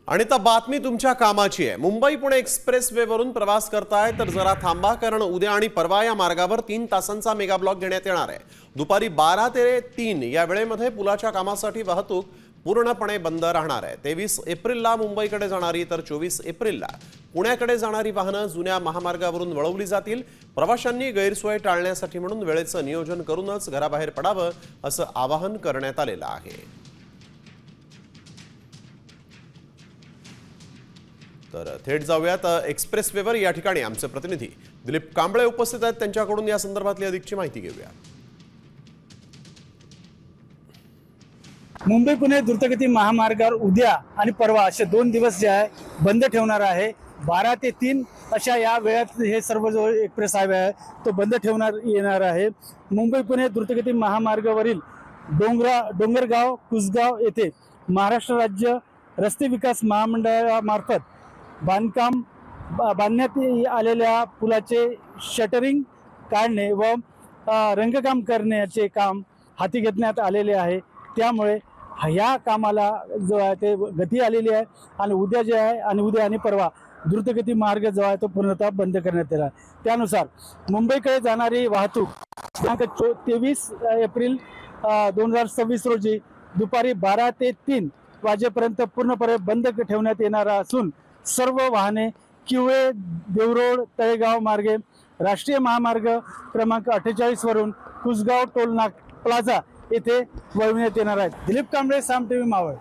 आणि आता बातमी तुमच्या कामाची आहे। मुंबई पुणे एक्सप्रेस वे वरून प्रवास करताय तर जरा थांबा, कारण उद्या आणि परवा या मार्गावर 3 तासांचा मेगा ब्लॉक घेण्यात येणार आहे। दुपारी 12 ते 3 या वेळेमध्ये पुलाच्या कामासाठी वाहतूक पूर्णपणे बंद राहणार आहे। 23 एप्रिलला मुंबईकडे जाणारी तर 24 एप्रिलला पुण्याकडे जाणारी वाहनं जुन्या महामार्गावरून वळवली जातील। प्रवाशांनी गैरसोय टाळण्यासाठी म्हणून वेळेचं नियोजन करूनच घराबाहेर पडावं असं आवाहन करण्यात आलेलं आहे। तर थेट जाऊयात एक्सप्रेस वेवर या ठिकाणी आमचे प्रतिनिधी दिलीप कांबळे उपस्थित आहेत, त्यांच्याकडून या संदर्भातली अधिकची माहिती घेऊया। मुंबई पुणे द्रुतगती महामार्गावर उद्या आणि परवा असे 2 दिवस जे आहे बंद ठेवणार आहे। 12 ते 3 अशा या वेळात हे सर्व जो एक्सप्रेस हायवे आहे तो बंद ठेवणार येणार आहे। मुंबई पुणे द्रुतगती महामार्गावरील डोंगरगाव कुसगाव येथे महाराष्ट्र राज्य रस्ते विकास महामंडळामार्फत बांधण्यात आलेल्या पुलाचे शटरिंग काढणे व रंगकाम करण्याचे काम हाती घेण्यात आलेले आहे। त्यामुळे ह्या कामाला जो आहे ते गती आलेली आहे आणि उद्या जे आहे आणि उद्या आणि परवा द्रुतगती मार्ग जो आहे तो पूर्णतः बंद करण्यात आला आहे। त्यानुसार मुंबईकडे जाणारी वाहतूक दिनांक 23 एप्रिल 2026 रोजी दुपारी 12 ते 3 वाजेपर्यंत पूर्णपणे बंद ठेवण्यात येणार असून सर्व वाहने किवळे देवरोड तळेगाव मार्गे राष्ट्रीय महामार्ग क्रमांक 48 वरून कुसगाव टोल प्लाझा येथे वळविण्यात येणार आहेत। दिलीप कांबळे, साम टीव्ही, मावळ।